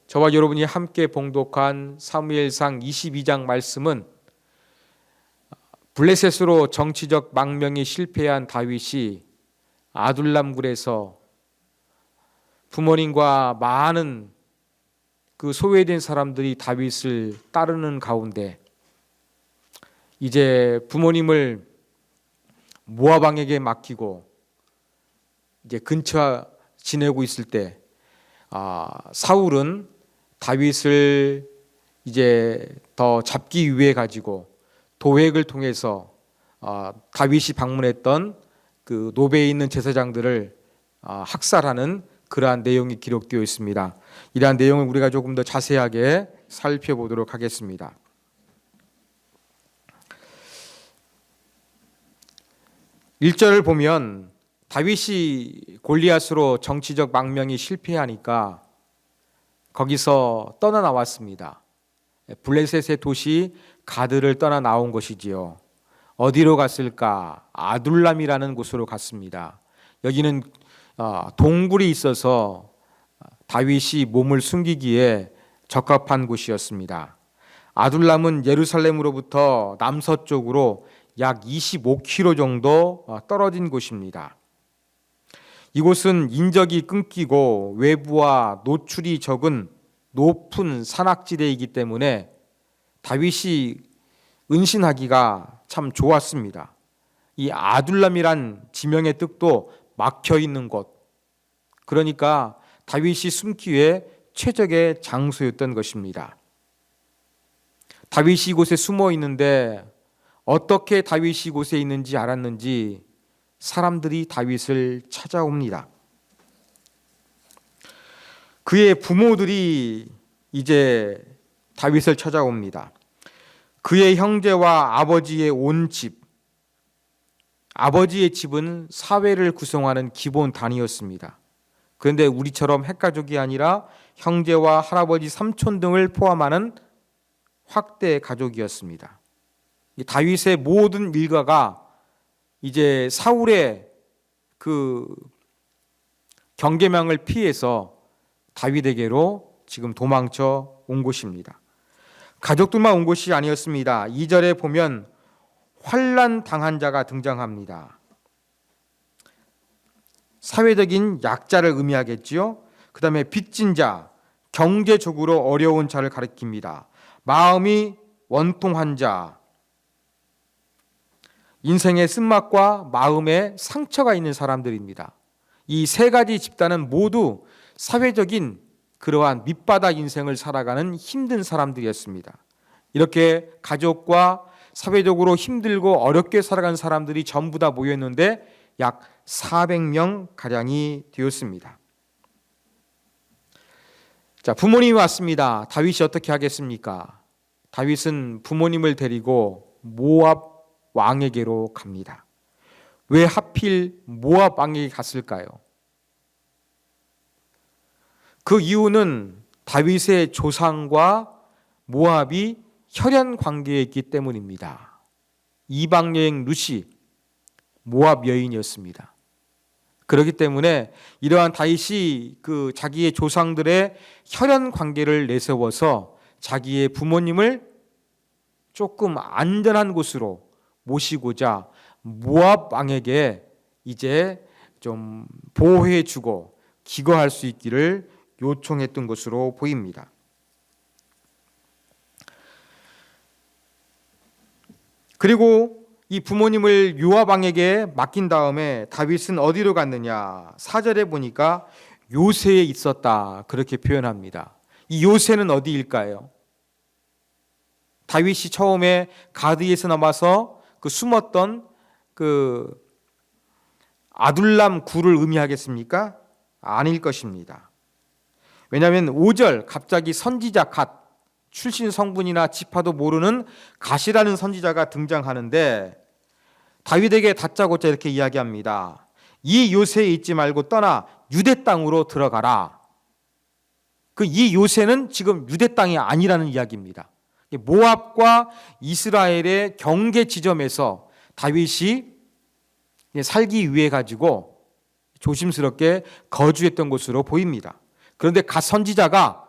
저와 여러분이 함께 봉독한 사무엘상 22장 말씀은 블레셋으로 정치적 망명이 실패한 다윗이 아둘람굴에서 부모님과 많은 그 소외된 사람들이 다윗을 따르는 가운데 이제 부모님을 모압 왕에게 맡기고 이제 근처 지내고 있을 때 사울은 다윗을 이제 더 잡기 위해 가지고 도획을 통해서 다윗이 방문했던 그 노베에 있는 제사장들을 학살하는 그러한 내용이 기록되어 있습니다. 이러한 내용을 우리가 조금 더 자세하게 살펴보도록 하겠습니다. 1절을 보면 다윗이 골리앗으로 정치적 망명이 실패하니까 거기서 떠나 나왔습니다. 블레셋의 도시 가드를 떠나 나온 것이지요. 어디로 갔을까? 아둘람이라는 곳으로 갔습니다. 여기는 동굴이 있어서 다윗이 몸을 숨기기에 적합한 곳이었습니다. 아둘람은 예루살렘으로부터 남서쪽으로 약 25km 정도 떨어진 곳입니다. 이곳은 인적이 끊기고 외부와 노출이 적은 높은 산악지대이기 때문에 다윗이 은신하기가 참 좋았습니다. 이 아둘람이란 지명의 뜻도 막혀 있는 곳, 그러니까 다윗이 숨기에 최적의 장소였던 것입니다. 다윗이 이곳에 숨어 있는데 어떻게 다윗이 이곳에 있는지 알았는지 사람들이 다윗을 찾아옵니다. 그의 부모들이 이제 다윗을 찾아옵니다. 그의 형제와 아버지의 온 집, 아버지의 집은 사회를 구성하는 기본 단위였습니다. 그런데 우리처럼 핵가족이 아니라 형제와 할아버지, 삼촌 등을 포함하는 확대 가족이었습니다. 다윗의 모든 일가가 이제 사울의 그 경계망을 피해서 다윗에게로 지금 도망쳐 온 곳입니다. 가족들만 온 것이 아니었습니다. 2절에 보면 환난 당한 자가 등장합니다. 사회적인 약자를 의미하겠지요. 그 다음에 빚진 자, 경제적으로 어려운 자를 가리킵니다. 마음이 원통한 자, 인생의 쓴맛과 마음에 상처가 있는 사람들입니다. 이 세 가지 집단은 모두 사회적인 그러한 밑바닥 인생을 살아가는 힘든 사람들이었습니다. 이렇게 가족과 사회적으로 힘들고 어렵게 살아가는 사람들이 전부 다 모였는데 약 400명 가량이 되었습니다. 자, 부모님이 왔습니다. 다윗이 어떻게 하겠습니까? 다윗은 부모님을 데리고 모압 왕에게로 갑니다. 왜 하필 모압 왕에게 갔을까요? 그 이유는 다윗의 조상과 모압이 혈연 관계에 있기 때문입니다. 이방 여인 룻이 모압 여인이었습니다. 그렇기 때문에 이러한 다윗이 그 자기의 조상들의 혈연 관계를 내세워서 자기의 부모님을 조금 안전한 곳으로 모시고자 모압 왕에게 이제 좀 보호해주고 기거할 수 있기를 요청했던 것으로 보입니다. 그리고 이 부모님을 요압 왕에게 맡긴 다음에 다윗은 어디로 갔느냐? 4절에 보니까 요새에 있었다, 그렇게 표현합니다. 이 요새는 어디일까요? 다윗이 처음에 가드에서 나와서 그 숨었던 그 아둘람 굴을 의미하겠습니까? 아닐 것입니다. 왜냐하면 5절 갑자기 선지자 갓, 출신 성분이나 지파도 모르는 갓이라는 선지자가 등장하는데 다윗에게 다짜고짜 이렇게 이야기합니다. 이 요새에 있지 말고 떠나 유대 땅으로 들어가라. 그 이 요새는 지금 유대 땅이 아니라는 이야기입니다. 모압과 이스라엘의 경계 지점에서 다윗이 살기 위해 가지고 조심스럽게 거주했던 곳으로 보입니다. 그런데 갓 선지자가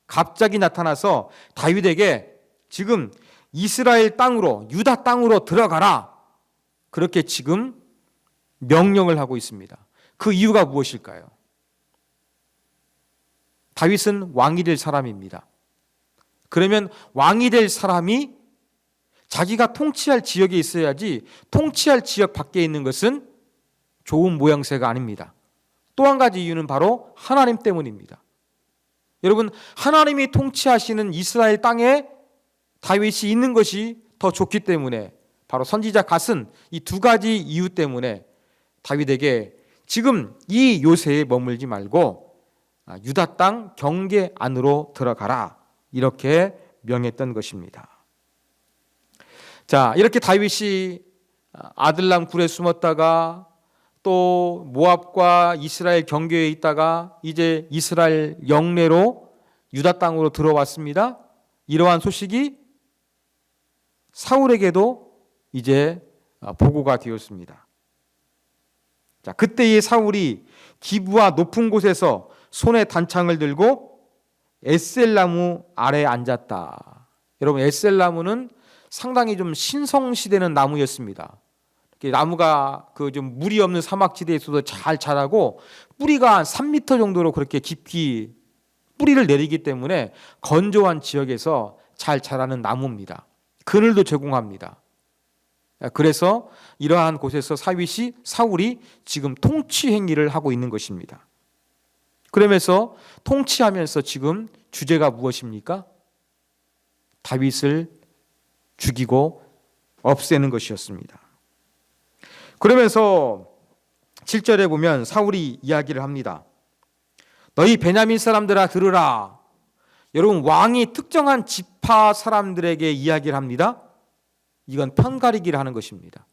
갑자기 나타나서 다윗에게 지금 이스라엘 땅으로, 유다 땅으로 들어가라, 그렇게 지금 명령을 하고 있습니다. 그 이유가 무엇일까요? 다윗은 왕이 될 사람입니다. 그러면 왕이 될 사람이 자기가 통치할 지역에 있어야지, 통치할 지역 밖에 있는 것은 좋은 모양새가 아닙니다. 또 한 가지 이유는 바로 하나님 때문입니다. 여러분, 하나님이 통치하시는 이스라엘 땅에 다윗이 있는 것이 더 좋기 때문에, 바로 선지자 갓은 이 두 가지 이유 때문에 다윗에게 지금 이 요새에 머물지 말고 유다 땅 경계 안으로 들어가라, 이렇게 명했던 것입니다. 자, 이렇게 다윗이 아들람 굴에 숨었다가 또 모압과 이스라엘 경계에 있다가 이제 이스라엘 영내로 유다 땅으로 들어왔습니다. 이러한 소식이 사울에게도 이제 보고가 되었습니다. 자, 그때의 사울이 기브와 높은 곳에서 손에 단창을 들고 에셀나무 아래 앉았다. 여러분, 에셀나무는 상당히 좀 신성시되는 나무였습니다. 나무가 그 좀 물이 없는 사막지대에서도 잘 자라고 뿌리가 한 3m 정도로 그렇게 깊이 뿌리를 내리기 때문에 건조한 지역에서 잘 자라는 나무입니다. 그늘도 제공합니다. 그래서 이러한 곳에서 사울이 지금 통치 행위를 하고 있는 것입니다. 그러면서 통치하면서 지금 주제가 무엇입니까? 다윗을 죽이고 없애는 것이었습니다. 그러면서 7절에 보면 사울이 이야기를 합니다. 너희 베냐민 사람들아 들으라. 여러분, 왕이 특정한 지파 사람들에게 이야기를 합니다. 이건 편가르기를 하는 것입니다.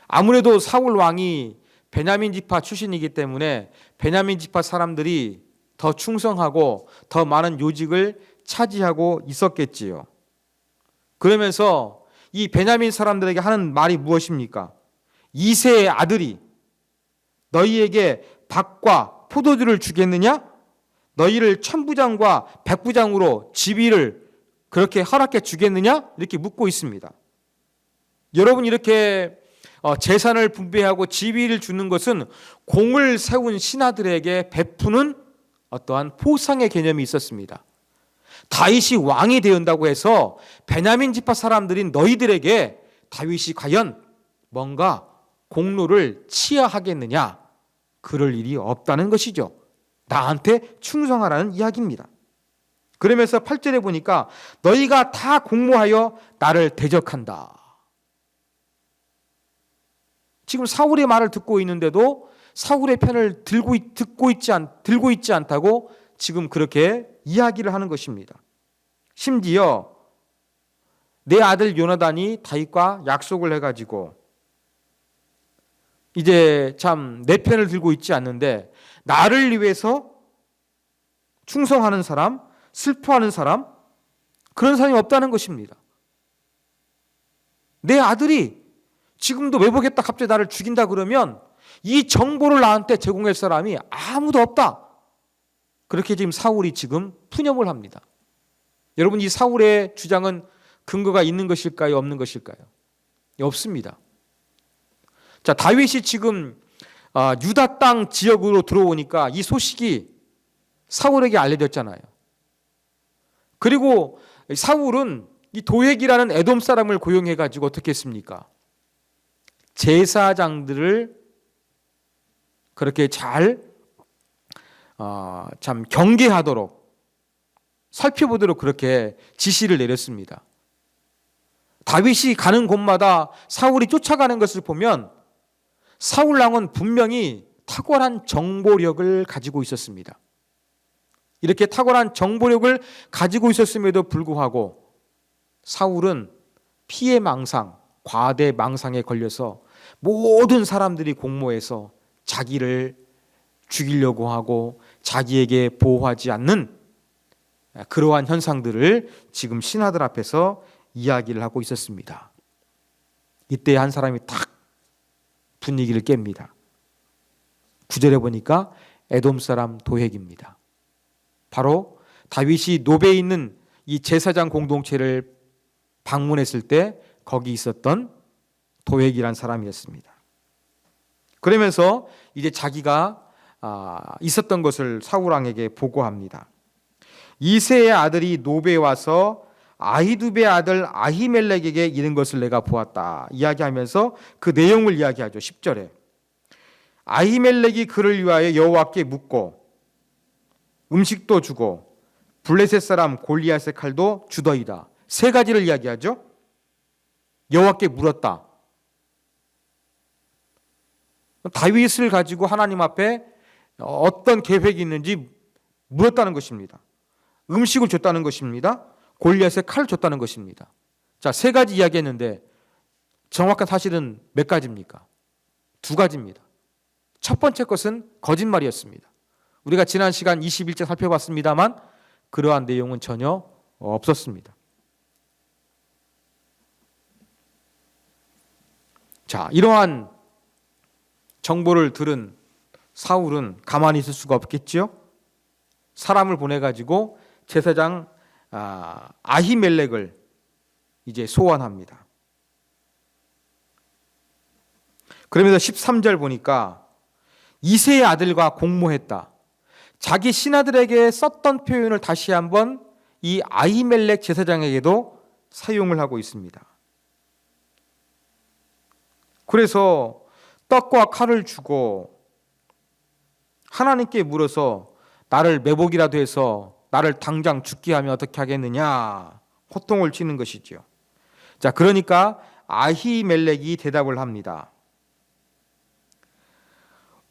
아무래도 사울 왕이 베냐민 지파 출신이기 때문에 베냐민 지파 사람들이 더 충성하고 더 많은 요직을 차지하고 있었겠지요. 그러면서 이 베냐민 사람들에게 하는 말이 무엇입니까? 이새의 아들이 너희에게 밭과 포도주를 주겠느냐? 너희를 천부장과 백부장으로 지위를 그렇게 허락해 주겠느냐? 이렇게 묻고 있습니다. 여러분, 이렇게 재산을 분배하고 지위를 주는 것은 공을 세운 신하들에게 베푸는 어떠한 포상의 개념이 있었습니다. 다윗이 왕이 되었다고 해서 베냐민 지파 사람들인 너희들에게 다윗이 과연 뭔가 공로를 치하하겠느냐? 그럴 일이 없다는 것이죠. 나한테 충성하라는 이야기입니다. 그러면서 8절에 보니까 너희가 다 공모하여 나를 대적한다. 지금 사울의 말을 듣고 있는데도 사울의 편을 들고 있지 않다고 지금 그렇게 이야기를 하는 것입니다. 심지어 내 아들 요나단이 다윗과 약속을 해가지고 이제 참 내 편을 들고 있지 않는데 나를 위해서 충성하는 사람, 슬퍼하는 사람, 그런 사람이 없다는 것입니다. 내 아들이 지금도 매복했다 갑자기 나를 죽인다 그러면 이 정보를 나한테 제공할 사람이 아무도 없다. 그렇게 지금 사울이 지금 푸념을 합니다. 여러분, 이 사울의 주장은 근거가 있는 것일까요? 없는 것일까요? 없습니다. 자, 다윗이 지금 유다 땅 지역으로 들어오니까 이 소식이 사울에게 알려졌잖아요. 그리고 사울은 이 도액이라는 에돔 사람을 고용해가지고 어떻게 했습니까? 제사장들을 그렇게 잘 참 경계하도록 살펴보도록 그렇게 지시를 내렸습니다. 다윗이 가는 곳마다 사울이 쫓아가는 것을 보면 사울 왕은 분명히 탁월한 정보력을 가지고 있었습니다. 이렇게 탁월한 정보력을 가지고 있었음에도 불구하고 사울은 피해망상, 과대망상에 걸려서 모든 사람들이 공모해서 자기를 죽이려고 하고 자기에게 보호하지 않는 그러한 현상들을 지금 신하들 앞에서 이야기를 하고 있었습니다. 이때 한 사람이 탁 분위기를 깹니다. 9절에 보니까 에돔 사람 도획입니다. 바로 다윗이 노베에 있는 이 제사장 공동체를 방문했을 때 거기 있었던 도획이란 사람이었습니다. 그러면서 이제 자기가 있었던 것을 사울 왕에게 보고합니다. 이새의 아들이 노베에 와서 아히두베의 아들 아히멜렉에게 이른 것을 내가 보았다 이야기하면서 그 내용을 이야기하죠. 10절에 아히멜렉이 그를 위하여 여호와께 묻고 음식도 주고 블레셋 사람 골리앗의 칼도 주더이다. 세 가지를 이야기하죠. 여호와께 물었다. 다윗을 가지고 하나님 앞에 어떤 계획이 있는지 물었다는 것입니다. 음식을 줬다는 것입니다. 골리앗의 칼을 줬다는 것입니다. 자, 세 가지 이야기했는데 정확한 사실은 몇 가지입니까? 두 가지입니다. 첫 번째 것은 거짓말이었습니다. 우리가 지난 시간 21절 살펴봤습니다만 그러한 내용은 전혀 없었습니다. 자, 이러한 정보를 들은 사울은 가만히 있을 수가 없겠지요. 사람을 보내가지고 제사장 아히멜렉을 이제 소환합니다. 그러면서 13절 보니까 이새의 아들과 공모했다. 자기 신하들에게 썼던 표현을 다시 한번 이 아히멜렉 제사장에게도 사용을 하고 있습니다. 그래서 떡과 칼을 주고 하나님께 물어서 나를 매복이라도 해서 나를 당장 죽게 하면 어떻게 하겠느냐 호통을 치는 것이죠. 자, 그러니까 아히멜렉이 대답을 합니다.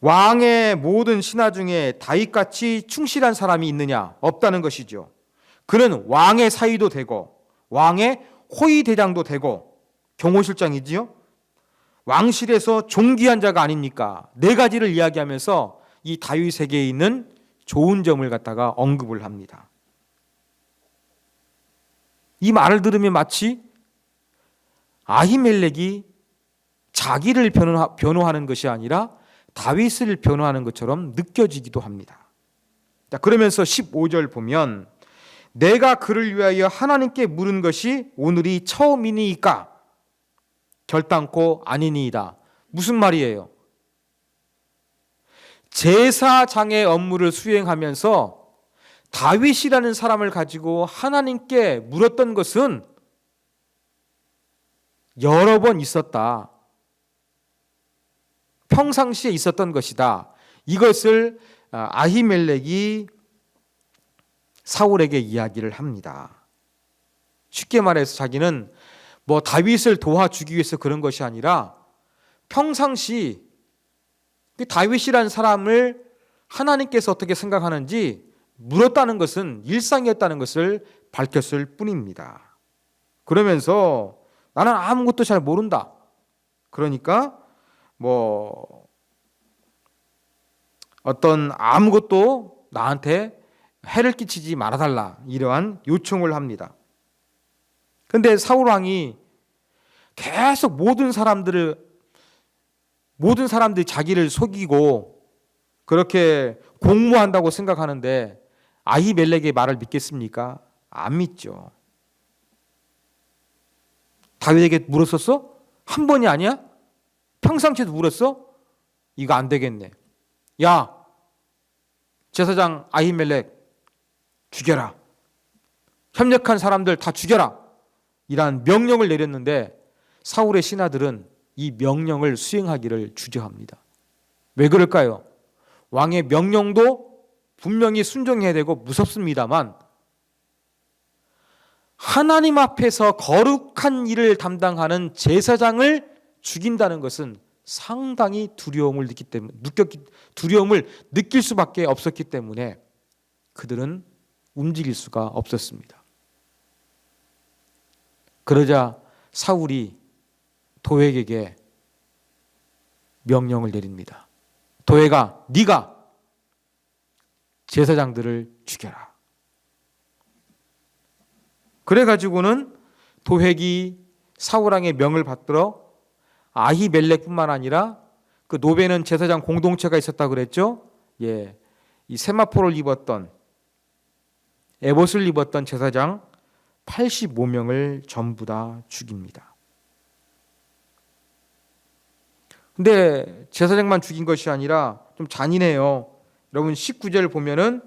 왕의 모든 신하 중에 다윗같이 충실한 사람이 있느냐? 없다는 것이죠. 그는 왕의 사위도 되고 왕의 호위대장도 되고 경호실장이지요. 왕실에서 존귀한 자가 아닙니까? 네 가지를 이야기하면서 이 다윗에게 있는 좋은 점을 갖다가 언급을 합니다. 이 말을 들으면 마치 아히멜렉이 자기를 변호하는 것이 아니라 다윗을 변호하는 것처럼 느껴지기도 합니다. 자, 그러면서 15절 보면 내가 그를 위하여 하나님께 물은 것이 오늘이 처음이니까 결단코 아니니이다. 무슨 말이에요? 제사장의 업무를 수행하면서 다윗이라는 사람을 가지고 하나님께 물었던 것은 여러 번 있었다. 평상시에 있었던 것이다. 이것을 아히멜렉이 사울에게 이야기를 합니다. 쉽게 말해서 자기는 뭐 다윗을 도와주기 위해서 그런 것이 아니라 평상시 다윗이라는 사람을 하나님께서 어떻게 생각하는지 물었다는 것은 일상이었다는 것을 밝혔을 뿐입니다. 그러면서 나는 아무것도 잘 모른다. 그러니까 뭐 어떤 아무것도 나한테 해를 끼치지 말아달라 이러한 요청을 합니다. 그런데 사울 왕이 계속 모든 사람들이 자기를 속이고 그렇게 공모한다고 생각하는데 아히멜렉의 말을 믿겠습니까? 안 믿죠. 다윗에게 물었었어? 한 번이 아니야? 평상시에도 물었어? 이거 안 되겠네. 야, 제사장 아히멜렉 죽여라. 협력한 사람들 다 죽여라. 이러한 명령을 내렸는데 사울의 신하들은 이 명령을 수행하기를 주저합니다. 왜 그럴까요? 왕의 명령도 분명히 순종해야 되고 무섭습니다만 하나님 앞에서 거룩한 일을 담당하는 제사장을 죽인다는 것은 상당히 두려움을 느낄 수밖에 없었기 때문에 그들은 움직일 수가 없었습니다. 그러자 사울이 도액에게 명령을 내립니다. 도액아, 네가 제사장들을 죽여라. 그래가지고는 도액이 사울왕의 명을 받들어 아히멜렉뿐만 아니라 그 노베는 제사장 공동체가 있었다 그랬죠. 예, 이 세마포를 입었던 에봇을 입었던 제사장 85명을 전부 다 죽입니다. 근데 제사장만 죽인 것이 아니라 좀 잔인해요. 여러분 19절 보면은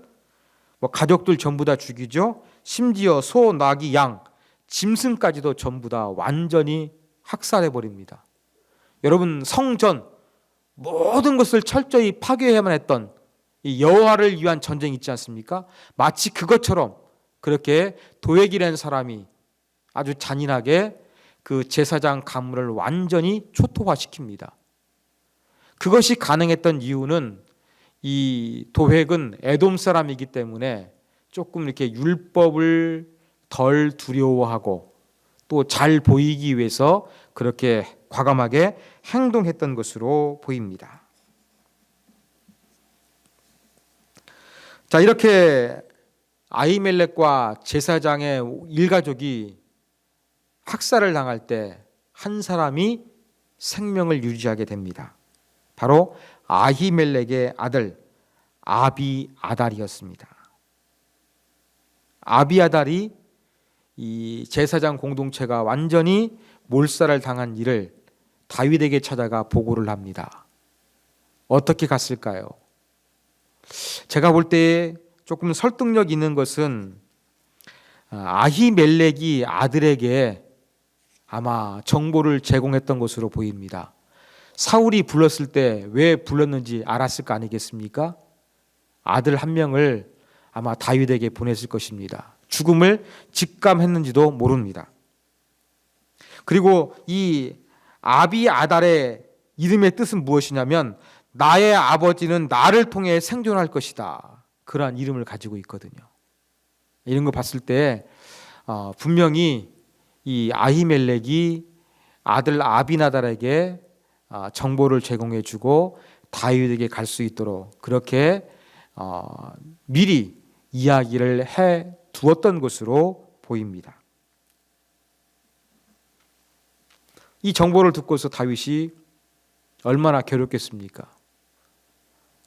뭐 가족들 전부 다 죽이죠. 심지어 소, 나귀, 양, 짐승까지도 전부 다 완전히 학살해 버립니다. 여러분 성전 모든 것을 철저히 파괴해야만 했던 이 여호와를 위한 전쟁이 있지 않습니까? 마치 그것처럼 그렇게 도액이라는 사람이 아주 잔인하게 그 제사장 가문을 완전히 초토화시킵니다. 그것이 가능했던 이유는 이 도액은 에돔 사람이기 때문에 조금 이렇게 율법을 덜 두려워하고 또 잘 보이기 위해서 그렇게 과감하게 행동했던 것으로 보입니다. 자, 이렇게 아히멜렉과 제사장의 일가족이 학살을 당할 때 한 사람이 생명을 유지하게 됩니다. 바로 아히멜렉의 아들 아비아달이었습니다. 아비아달이 이 제사장 공동체가 완전히 몰살을 당한 일을 다윗에게 찾아가 보고를 합니다. 어떻게 갔을까요? 제가 볼 때 조금 설득력 있는 것은 아히멜렉이 아들에게 아마 정보를 제공했던 것으로 보입니다. 사울이 불렀을 때 왜 불렀는지 알았을 거 아니겠습니까? 아들 한 명을 아마 다윗에게 보냈을 것입니다. 죽음을 직감했는지도 모릅니다. 그리고 이 아비아달의 이름의 뜻은 무엇이냐면 나의 아버지는 나를 통해 생존할 것이다. 그러한 이름을 가지고 있거든요. 이런 거 봤을 때 분명히 이 아히멜렉이 아들 아비나달에게 정보를 제공해 주고 다윗에게 갈 수 있도록 그렇게 미리 이야기를 해 두었던 것으로 보입니다. 이 정보를 듣고서 다윗이 얼마나 괴롭겠습니까?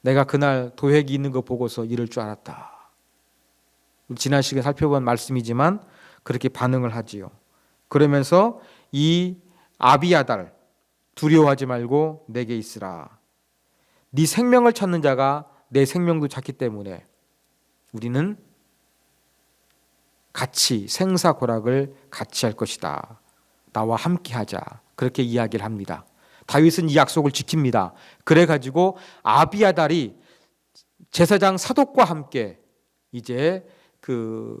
내가 그날 도액이 있는 거 보고서 이럴 줄 알았다. 지난 시간에 살펴본 말씀이지만 그렇게 반응을 하지요. 그러면서 이 아비아달 두려워하지 말고 내게 있으라. 네 생명을 찾는 자가 내 생명도 찾기 때문에 우리는 같이 생사고락을 같이 할 것이다. 나와 함께 하자. 그렇게 이야기를 합니다. 다윗은 이 약속을 지킵니다. 그래가지고 아비아달이 제사장 사독과 함께 이제 그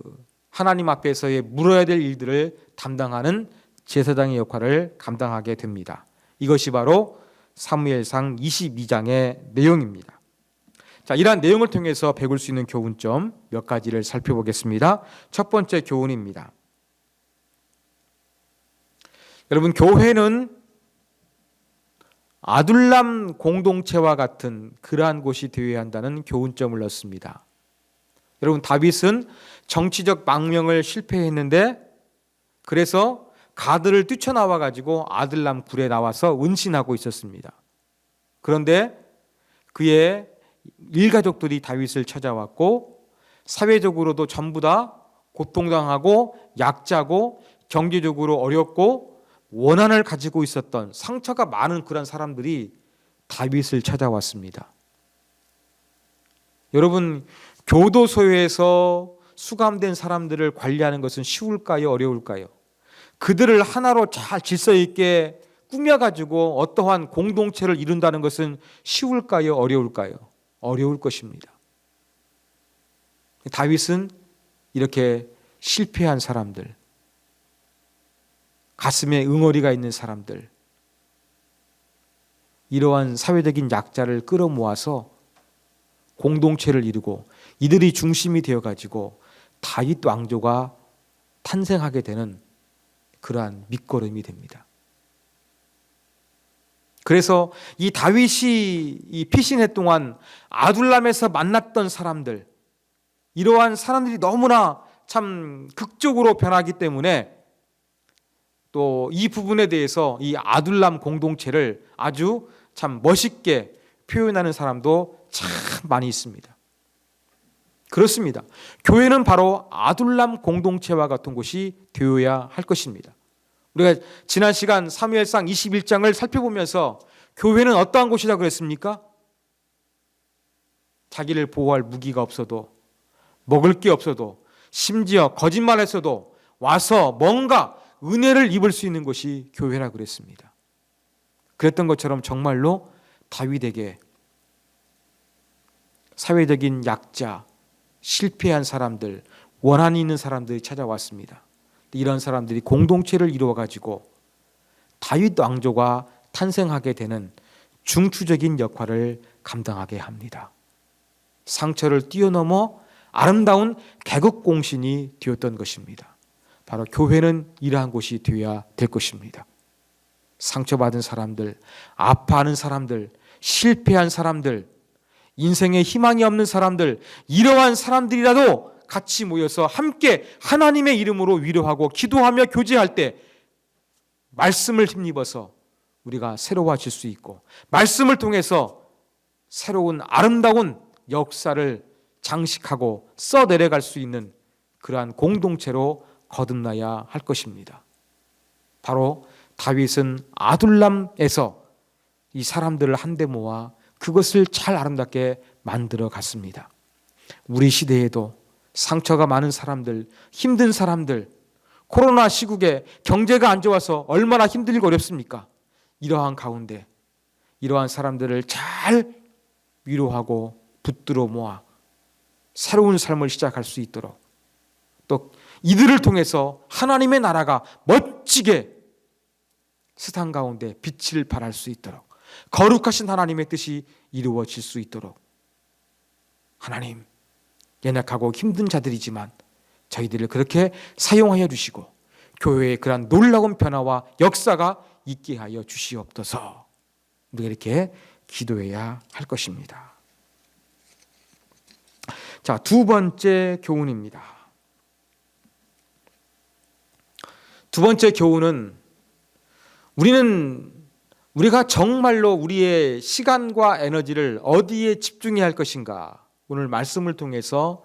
하나님 앞에서의 물어야 될 일들을 담당하는 제사장의 역할을 감당하게 됩니다. 이것이 바로 사무엘상 22장의 내용입니다. 자, 이러한 내용을 통해서 배울 수 있는 교훈점 몇 가지를 살펴보겠습니다. 첫 번째 교훈입니다. 여러분, 교회는 아둘람 공동체와 같은 그러한 곳이 되어야 한다는 교훈점을 얻습니다. 여러분, 다윗은 정치적 망명을 실패했는데 그래서 가드를 뛰쳐나와 가지고 아둘람 굴에 나와서 은신하고 있었습니다. 그런데 그의 일가족들이 다윗을 찾아왔고 사회적으로도 전부 다 고통당하고 약자고 경제적으로 어렵고 원한을 가지고 있었던 상처가 많은 그런 사람들이 다윗을 찾아왔습니다. 여러분, 교도소에서 수감된 사람들을 관리하는 것은 쉬울까요? 어려울까요? 그들을 하나로 잘 질서 있게 꾸며가지고 어떠한 공동체를 이룬다는 것은 쉬울까요? 어려울까요? 어려울 것입니다. 다윗은 이렇게 실패한 사람들, 가슴에 응어리가 있는 사람들, 이러한 사회적인 약자를 끌어모아서 공동체를 이루고 이들이 중심이 되어가지고 다윗 왕조가 탄생하게 되는 그러한 밑거름이 됩니다. 그래서 이 다윗이 이 피신해 동안 아둘람에서 만났던 사람들, 이러한 사람들이 너무나 참 극적으로 변하기 때문에 또 이 부분에 대해서 이 아둘람 공동체를 아주 참 멋있게 표현하는 사람도 참 많이 있습니다. 그렇습니다. 교회는 바로 아둘람 공동체와 같은 곳이 되어야 할 것입니다. 우리가 지난 시간 사무엘상 21장을 살펴보면서 교회는 어떠한 곳이라 그랬습니까? 자기를 보호할 무기가 없어도, 먹을 게 없어도, 심지어 거짓말했어도 와서 뭔가 은혜를 입을 수 있는 곳이 교회라 그랬습니다. 그랬던 것처럼 정말로 다윗에게 사회적인 약자, 실패한 사람들, 원한이 있는 사람들이 찾아왔습니다. 이런 사람들이 공동체를 이루어가지고 다윗 왕조가 탄생하게 되는 중추적인 역할을 감당하게 합니다. 상처를 뛰어넘어 아름다운 개국공신이 되었던 것입니다. 바로 교회는 이러한 곳이 되어야 될 것입니다. 상처받은 사람들, 아파하는 사람들, 실패한 사람들, 인생에 희망이 없는 사람들, 이러한 사람들이라도 같이 모여서 함께 하나님의 이름으로 위로하고 기도하며 교제할 때 말씀을 힘입어서 우리가 새로워질 수 있고, 말씀을 통해서 새로운 아름다운 역사를 장식하고 써내려갈 수 있는 그러한 공동체로 거듭나야 할 것입니다. 바로 다윗은 아둘람에서 이 사람들을 한데 모아 그것을 잘 아름답게 만들어 갔습니다. 우리 시대에도 상처가 많은 사람들, 힘든 사람들, 코로나 시국에 경제가 안 좋아서 얼마나 힘들고 어렵습니까? 이러한 가운데 이러한 사람들을 잘 위로하고 붙들어 모아 새로운 삶을 시작할 수 있도록, 또 이들을 통해서 하나님의 나라가 멋지게 세상 가운데 빛을 발할 수 있도록, 거룩하신 하나님의 뜻이 이루어질 수 있도록, 하나님, 연약하고 힘든 자들이지만 저희들을 그렇게 사용하여 주시고 교회의 그러한 놀라운 변화와 역사가 있게 하여 주시옵소서. 우리가 이렇게 기도해야 할 것입니다. 자, 두 번째 교훈입니다. 두 번째 교훈은 우리가 정말로 우리의 시간과 에너지를 어디에 집중해야 할 것인가, 오늘 말씀을 통해서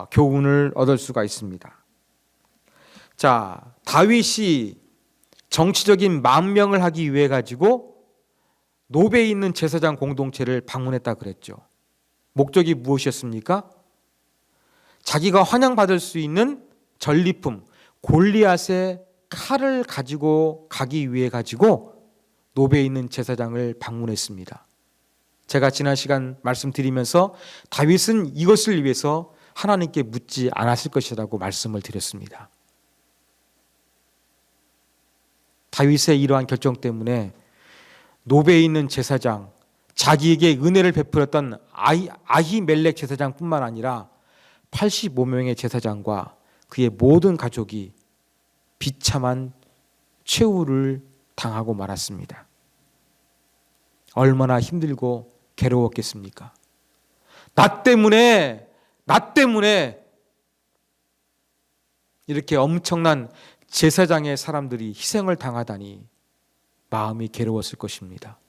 교훈을 얻을 수가 있습니다. 자, 다윗이 정치적인 망명을 하기 위해 가지고 노베에 있는 제사장 공동체를 방문했다 그랬죠. 목적이 무엇이었습니까? 자기가 환영받을 수 있는 전리품 골리앗의 칼을 가지고 가기 위해 가지고 노베에 있는 제사장을 방문했습니다. 제가 지난 시간 말씀드리면서 다윗은 이것을 위해서 하나님께 묻지 않았을 것이라고 말씀을 드렸습니다. 다윗의 이러한 결정 때문에 노베에 있는 제사장, 자기에게 은혜를 베풀었던 아히멜렉 제사장뿐만 아니라 85명의 제사장과 그의 모든 가족이 비참한 최후를 당하고 말았습니다. 얼마나 힘들고 괴로웠겠습니까? 나 때문에 이렇게 엄청난 제사장의 사람들이 희생을 당하다니 마음이 괴로웠을 것입니다.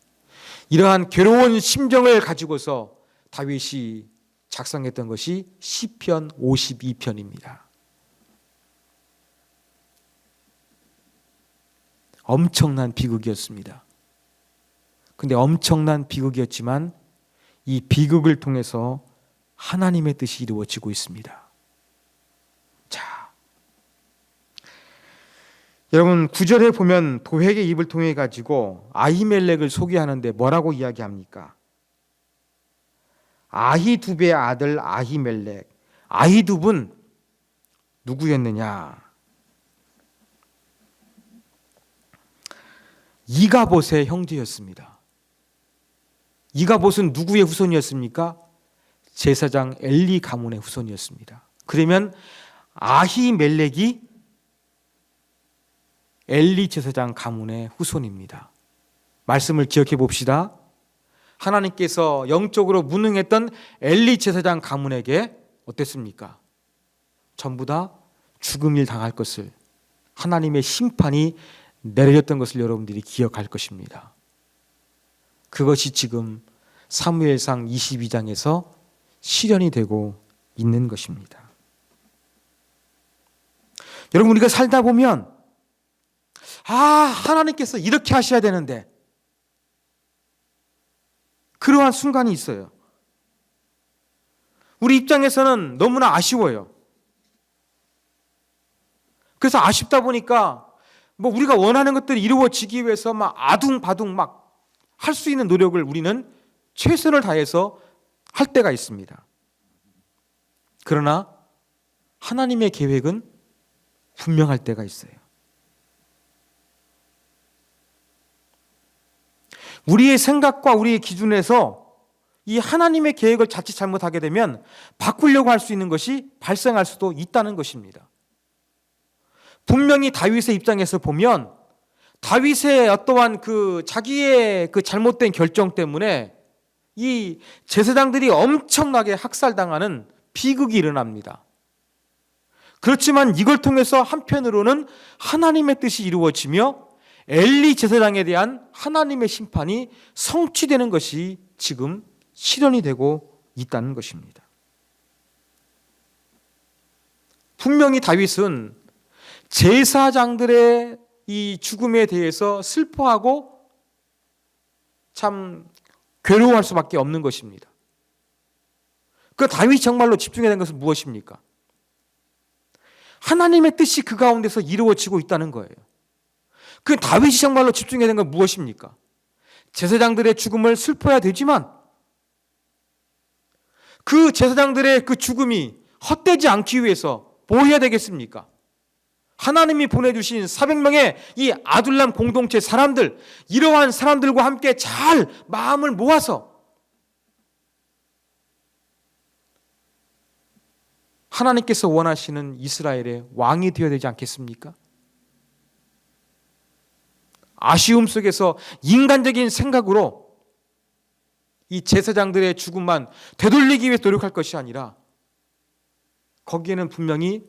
이러한 괴로운 심정을 가지고서 다윗이 작성했던 것이 시편 52편입니다. 엄청난 비극이었습니다. 근데 엄청난 비극이었지만 이 비극을 통해서 하나님의 뜻이 이루어지고 있습니다. 자, 여러분 9절에 보면 도획의 입을 통해 가지고 아히멜렉을 소개하는데 뭐라고 이야기합니까? 아히두베의 아들 아히멜렉. 아히두브는 누구였느냐? 이가봇의 형제였습니다. 이가봇은 누구의 후손이었습니까? 제사장 엘리 가문의 후손이었습니다. 그러면 아히멜렉이 엘리 제사장 가문의 후손입니다. 말씀을 기억해 봅시다. 하나님께서 영적으로 무능했던 엘리 제사장 가문에게 어땠습니까? 전부 다 죽음을 당할 것을, 하나님의 심판이 내려졌던 것을 여러분들이 기억할 것입니다. 그것이 지금 사무엘상 22장에서 실현이 되고 있는 것입니다. 여러분, 우리가 살다 보면 하나님께서 이렇게 하셔야 되는데, 그러한 순간이 있어요. 우리 입장에서는 너무나 아쉬워요. 그래서 아쉽다 보니까 우리가 원하는 것들이 이루어지기 위해서 막 아둥바둥 막 할 수 있는 노력을 우리는 최선을 다해서 할 때가 있습니다. 그러나 하나님의 계획은 분명할 때가 있어요. 우리의 생각과 우리의 기준에서 이 하나님의 계획을 자칫 잘못하게 되면 바꾸려고 할 수 있는 것이 발생할 수도 있다는 것입니다. 분명히 다윗의 입장에서 보면 다윗의 어떠한 자기의 잘못된 결정 때문에 이 제사장들이 엄청나게 학살당하는 비극이 일어납니다. 그렇지만 이걸 통해서 한편으로는 하나님의 뜻이 이루어지며 엘리 제사장에 대한 하나님의 심판이 성취되는 것이 지금 실현이 되고 있다는 것입니다. 분명히 다윗은 제사장들의 이 죽음에 대해서 슬퍼하고 참 괴로워할 수밖에 없는 것입니다. 그 다윗이 정말로 집중해야 되는 것은 무엇입니까? 하나님의 뜻이 그 가운데서 이루어지고 있다는 거예요. 그 다윗이 정말로 집중해야 되는 건 무엇입니까? 제사장들의 죽음을 슬퍼야 되지만 그 제사장들의 그 죽음이 헛되지 않기 위해서 뭐 해야 되겠습니까? 하나님이 보내주신 400명의 이 아둘람 공동체 사람들, 이러한 사람들과 함께 잘 마음을 모아서 하나님께서 원하시는 이스라엘의 왕이 되어야 되지 않겠습니까? 아쉬움 속에서 인간적인 생각으로 이 제사장들의 죽음만 되돌리기 위해 노력할 것이 아니라 거기에는 분명히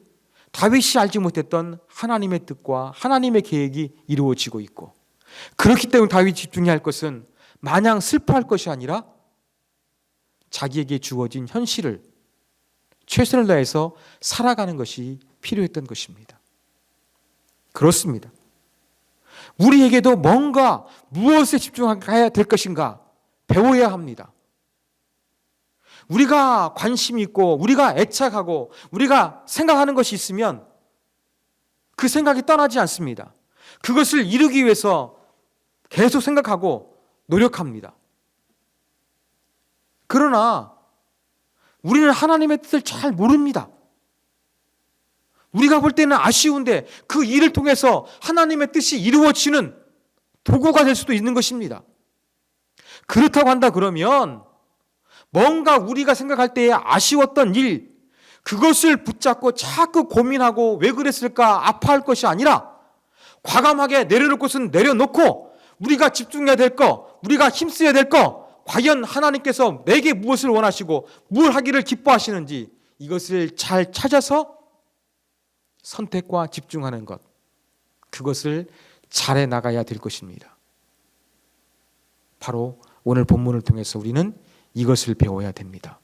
다윗이 알지 못했던 하나님의 뜻과 하나님의 계획이 이루어지고 있고, 그렇기 때문에 다윗이 집중해야 할 것은 마냥 슬퍼할 것이 아니라 자기에게 주어진 현실을 최선을 다해서 살아가는 것이 필요했던 것입니다. 그렇습니다. 우리에게도 뭔가 무엇에 집중해야 될 것인가 배워야 합니다. 우리가 관심 있고 우리가 애착하고 우리가 생각하는 것이 있으면 그 생각이 떠나지 않습니다. 그것을 이루기 위해서 계속 생각하고 노력합니다. 그러나 우리는 하나님의 뜻을 잘 모릅니다. 우리가 볼 때는 아쉬운데 그 일을 통해서 하나님의 뜻이 이루어지는 도구가 될 수도 있는 것입니다. 그렇다고 한다 그러면 뭔가 우리가 생각할 때에 아쉬웠던 일, 그것을 붙잡고 자꾸 고민하고 왜 그랬을까 아파할 것이 아니라 과감하게 내려놓을 것은 내려놓고 우리가 집중해야 될 거, 우리가 힘써야 될 거, 과연 하나님께서 내게 무엇을 원하시고 뭘 하기를 기뻐하시는지 이것을 잘 찾아서 선택과 집중하는 것, 그것을 잘해 나가야 될 것입니다. 바로 오늘 본문을 통해서 우리는 이것을 배워야 됩니다.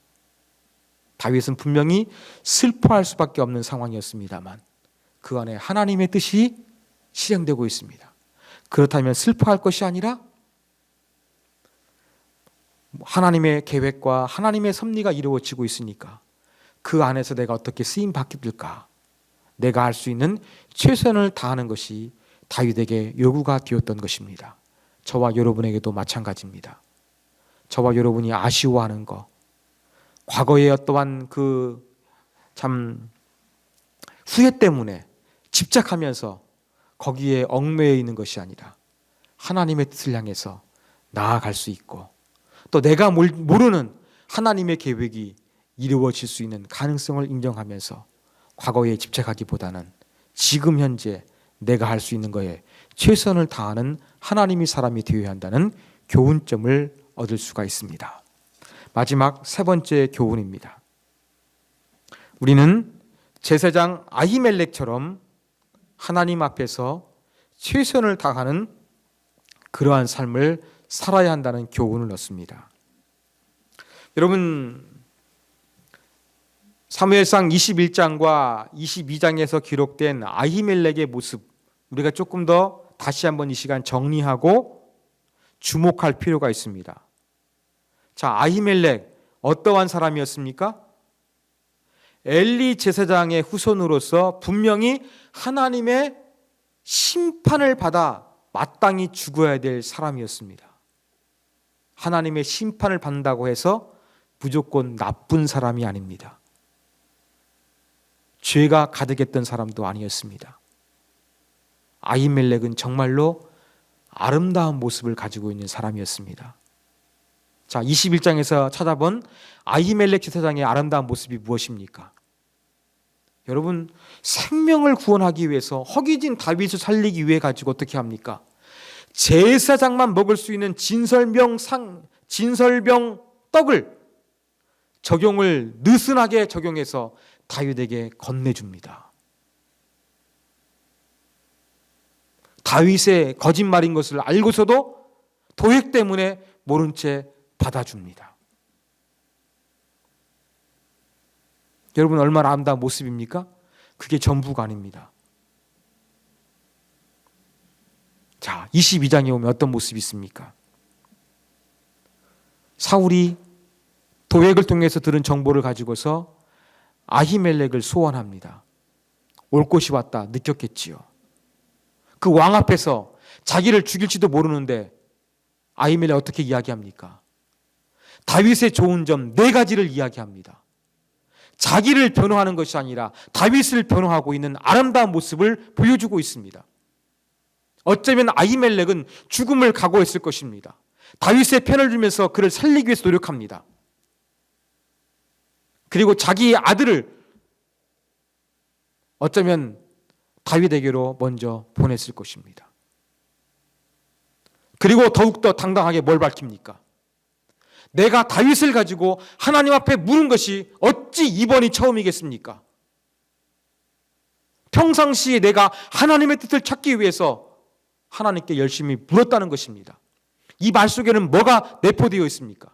다윗은 분명히 슬퍼할 수밖에 없는 상황이었습니다만 그 안에 하나님의 뜻이 실행되고 있습니다. 그렇다면 슬퍼할 것이 아니라 하나님의 계획과 하나님의 섭리가 이루어지고 있으니까 그 안에서 내가 어떻게 쓰임 받게 될까, 내가 할 수 있는 최선을 다하는 것이 다윗에게 요구가 되었던 것입니다. 저와 여러분에게도 마찬가지입니다. 저와 여러분이 아쉬워하는 것, 과거의 어떠한 참 후회 때문에 집착하면서 거기에 얽매여 있는 것이 아니라 하나님의 뜻을 향해서 나아갈 수 있고 또 내가 모르는 하나님의 계획이 이루어질 수 있는 가능성을 인정하면서 과거에 집착하기보다는 지금 현재 내가 할 수 있는 거에 최선을 다하는 하나님의 사람이 되어야 한다는 교훈점을 얻을 수가 있습니다. 마지막 세 번째 교훈입니다. 우리는 제사장 아히멜렉처럼 하나님 앞에서 최선을 다하는 그러한 삶을 살아야 한다는 교훈을 얻습니다. 여러분, 사무엘상 21장과 22장에서 기록된 아히멜렉의 모습, 우리가 조금 더 다시 한번 이 시간 정리하고 주목할 필요가 있습니다. 자, 아히멜렉 어떠한 사람이었습니까? 엘리 제사장의 후손으로서 분명히 하나님의 심판을 받아 마땅히 죽어야 될 사람이었습니다. 하나님의 심판을 받는다고 해서 무조건 나쁜 사람이 아닙니다. 죄가 가득했던 사람도 아니었습니다. 아히멜렉은 정말로 아름다운 모습을 가지고 있는 사람이었습니다. 자, 21장에서 찾아본 아히멜렉 제사장의 아름다운 모습이 무엇입니까? 여러분, 생명을 구원하기 위해서 허기진 다윗을 살리기 위해 가지고 어떻게 합니까? 제사장만 먹을 수 있는 진설병 떡을 적용을 느슨하게 적용해서 다윗에게 건네줍니다. 다윗의 거짓말인 것을 알고서도 도액 때문에 모른 채 받아줍니다. 여러분, 얼마나 아름다운 모습입니까? 그게 전부가 아닙니다. 자, 22장에 오면 어떤 모습이 있습니까? 사울이 도액을 통해서 들은 정보를 가지고서 아히멜렉을 소환합니다. 올 곳이 왔다 느꼈겠지요. 그 왕 앞에서 자기를 죽일지도 모르는데 아히멜렉 어떻게 이야기합니까? 다윗의 좋은 점 4가지를 이야기합니다. 자기를 변호하는 것이 아니라 다윗을 변호하고 있는 아름다운 모습을 보여주고 있습니다. 어쩌면 아히멜렉은 죽음을 각오했을 것입니다. 다윗의 편을 들면서 그를 살리기 위해서 노력합니다. 그리고 자기의 아들을 어쩌면 다윗에게로 먼저 보냈을 것입니다. 그리고 더욱더 당당하게 뭘 밝힙니까? 내가 다윗을 가지고 하나님 앞에 물은 것이 어찌 이번이 처음이겠습니까? 평상시에 내가 하나님의 뜻을 찾기 위해서 하나님께 열심히 물었다는 것입니다. 이 말 속에는 뭐가 내포되어 있습니까?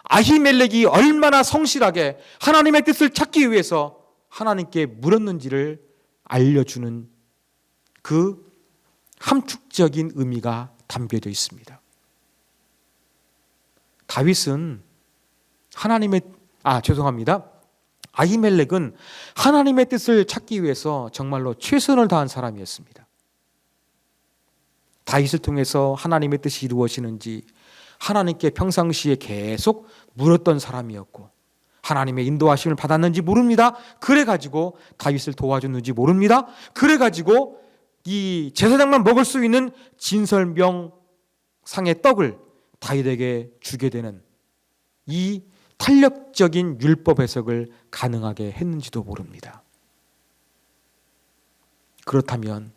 아히멜렉이 얼마나 성실하게 하나님의 뜻을 찾기 위해서 하나님께 물었는지를 알려주는 그 함축적인 의미가 담겨져 있습니다. 다윗은 아히멜렉은 하나님의 뜻을 찾기 위해서 정말로 최선을 다한 사람이었습니다. 다윗을 통해서 하나님의 뜻이 이루어지는지 하나님께 평상시에 계속 물었던 사람이었고, 하나님의 인도하심을 받았는지 모릅니다. 그래가지고 다윗을 도와줬는지 모릅니다. 그래가지고 이 제사장만 먹을 수 있는 진설병 상의 떡을 다윗에게 주게 되는 이 탄력적인 율법 해석을 가능하게 했는지도 모릅니다. 그렇다면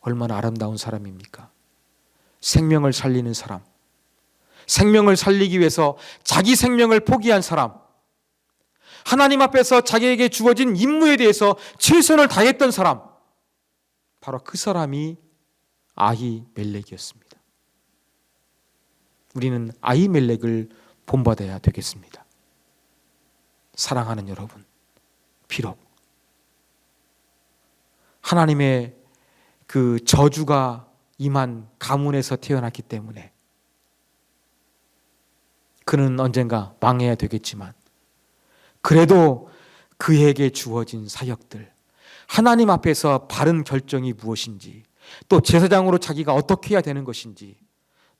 얼마나 아름다운 사람입니까? 생명을 살리는 사람, 생명을 살리기 위해서 자기 생명을 포기한 사람, 하나님 앞에서 자기에게 주어진 임무에 대해서 최선을 다했던 사람, 바로 그 사람이 아히멜렉이었습니다. 우리는 아히멜렉을 본받아야 되겠습니다. 사랑하는 여러분, 비록 하나님의 그 저주가 임한 가문에서 태어났기 때문에 그는 언젠가 망해야 되겠지만, 그래도 그에게 주어진 사역들, 하나님 앞에서 바른 결정이 무엇인지, 또 제사장으로 자기가 어떻게 해야 되는 것인지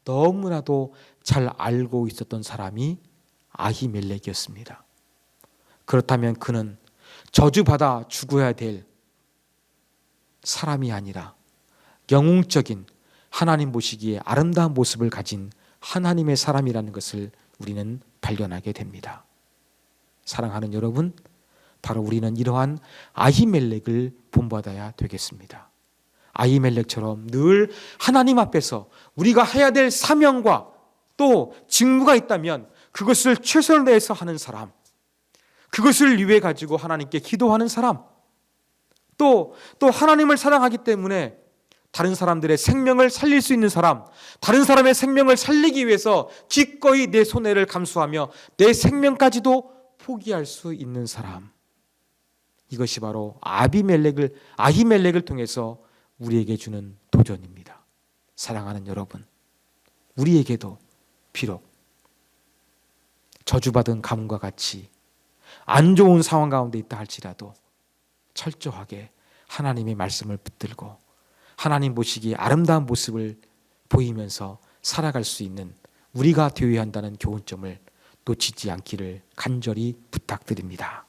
너무나도 잘 알고 있었던 사람이 아히멜렉이었습니다. 그렇다면 그는 저주받아 죽어야 될 사람이 아니라 영웅적인, 하나님 보시기에 아름다운 모습을 가진 하나님의 사람이라는 것을 우리는 발견하게 됩니다. 사랑하는 여러분, 바로 우리는 이러한 아히멜렉을 본받아야 되겠습니다. 아히멜렉처럼 늘 하나님 앞에서 우리가 해야 될 사명과 또 직무가 있다면 그것을 최선을 다해서 하는 사람, 그것을 위해 가지고 하나님께 기도하는 사람, 또 하나님을 사랑하기 때문에 다른 사람들의 생명을 살릴 수 있는 사람, 다른 사람의 생명을 살리기 위해서 기꺼이 내 손해를 감수하며 내 생명까지도 포기할 수 있는 사람. 이것이 바로 아히멜렉을 통해서 우리에게 주는 도전입니다. 사랑하는 여러분, 우리에게도 비록 저주받은 가문과 같이 안 좋은 상황 가운데 있다 할지라도 철저하게 하나님의 말씀을 붙들고 하나님 보시기에 아름다운 모습을 보이면서 살아갈 수 있는 우리가 되어야 한다는 교훈점을 놓치지 않기를 간절히 부탁드립니다.